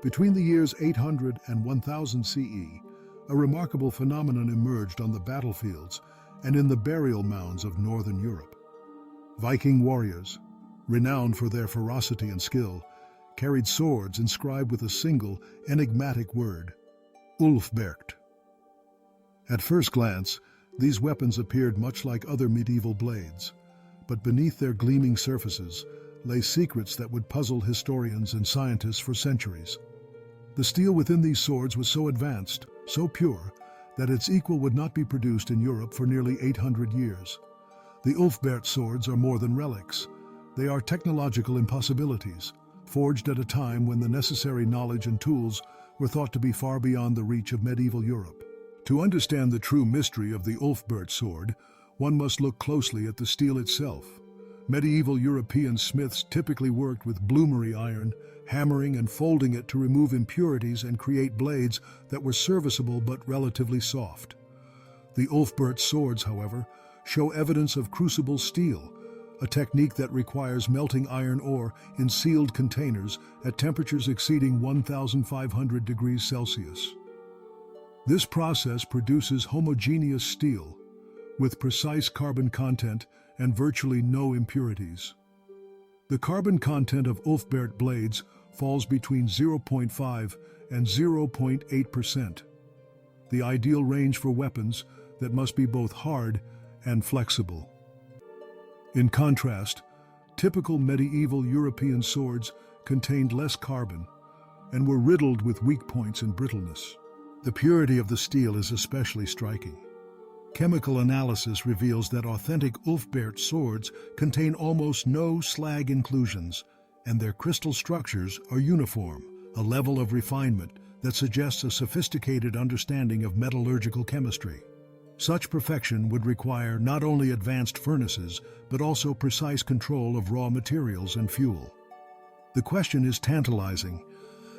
Between the years 800 and 1000 CE, a remarkable phenomenon emerged on the battlefields and in the burial mounds of northern Europe. Viking warriors, renowned for their ferocity and skill, carried swords inscribed with a single, enigmatic word, Ulfberht. At first glance, these weapons appeared much like other medieval blades, but beneath their gleaming surfaces lay secrets that would puzzle historians and scientists for centuries. The steel within these swords was so advanced, so pure, that its equal would not be produced in Europe for nearly 800 years. The Ulfberht swords are more than relics. They are technological impossibilities, forged at a time when the necessary knowledge and tools were thought to be far beyond the reach of medieval Europe. To understand the true mystery of the Ulfberht sword, one must look closely at the steel itself. Medieval European smiths typically worked with bloomery iron, hammering and folding it to remove impurities and create blades that were serviceable but relatively soft. The Ulfberht swords, however, show evidence of crucible steel, a technique that requires melting iron ore in sealed containers at temperatures exceeding 1,500 degrees Celsius. This process produces homogeneous steel, with precise carbon content and virtually no impurities. The carbon content of Ulfberht blades falls between 0.5 and 0.8%, the ideal range for weapons that must be both hard and flexible. In contrast, typical medieval European swords contained less carbon and were riddled with weak points and brittleness. The purity of the steel is especially striking. Chemical analysis reveals that authentic Ulfberht swords contain almost no slag inclusions, and their crystal structures are uniform, a level of refinement that suggests a sophisticated understanding of metallurgical chemistry. Such perfection would require not only advanced furnaces, but also precise control of raw materials and fuel. The question is tantalizing.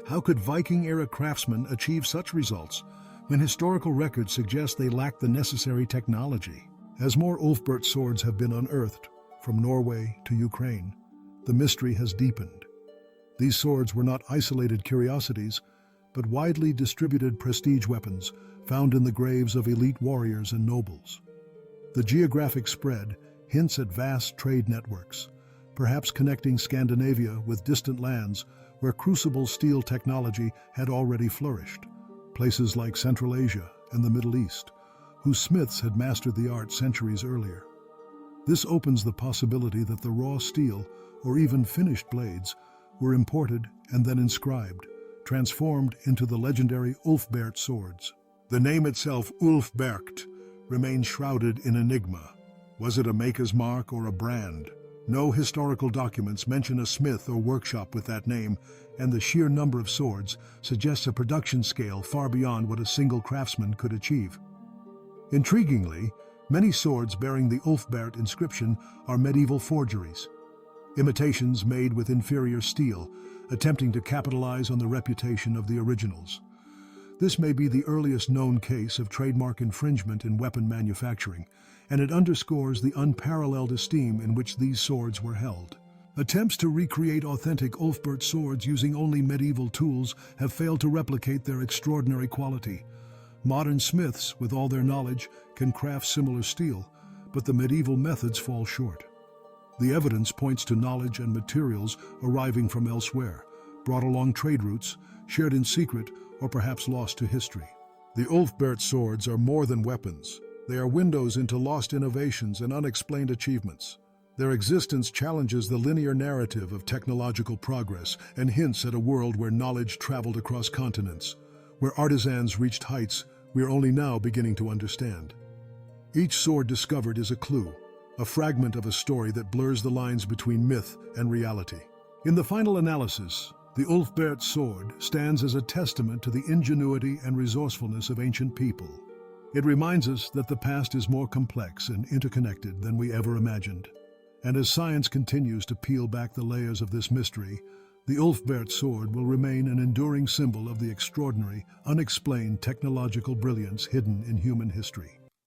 How could Viking-era craftsmen achieve such results when historical records suggest they lacked the necessary technology? As more Ulfberht swords have been unearthed, from Norway to Ukraine, the mystery has deepened. These swords were not isolated curiosities, but widely distributed prestige weapons found in the graves of elite warriors and nobles. The geographic spread hints at vast trade networks, perhaps connecting Scandinavia with distant lands where crucible steel technology had already flourished, places like Central Asia and the Middle East, whose smiths had mastered the art centuries earlier. This opens the possibility that the raw steel, or even finished blades, were imported and then inscribed, transformed into the legendary Ulfberht swords. The name itself, Ulfberht, remains shrouded in enigma. Was it a maker's mark or a brand? No historical documents mention a smith or workshop with that name, and the sheer number of swords suggests a production scale far beyond what a single craftsman could achieve. Intriguingly, many swords bearing the Ulfberht inscription are medieval forgeries, imitations made with inferior steel, attempting to capitalize on the reputation of the originals. This may be the earliest known case of trademark infringement in weapon manufacturing, and it underscores the unparalleled esteem in which these swords were held. Attempts to recreate authentic Ulfberht swords using only medieval tools have failed to replicate their extraordinary quality. Modern smiths, with all their knowledge, can craft similar steel, but the medieval methods fall short. The evidence points to knowledge and materials arriving from elsewhere, brought along trade routes, shared in secret, or perhaps lost to history. The Ulfberht swords are more than weapons. They are windows into lost innovations and unexplained achievements. Their existence challenges the linear narrative of technological progress and hints at a world where knowledge traveled across continents, where artisans reached heights we are only now beginning to understand. Each sword discovered is a clue, a fragment of a story that blurs the lines between myth and reality. In the final analysis, the Ulfberht sword stands as a testament to the ingenuity and resourcefulness of ancient people. It reminds us that the past is more complex and interconnected than we ever imagined. And as science continues to peel back the layers of this mystery, the Ulfberht sword will remain an enduring symbol of the extraordinary, unexplained technological brilliance hidden in human history.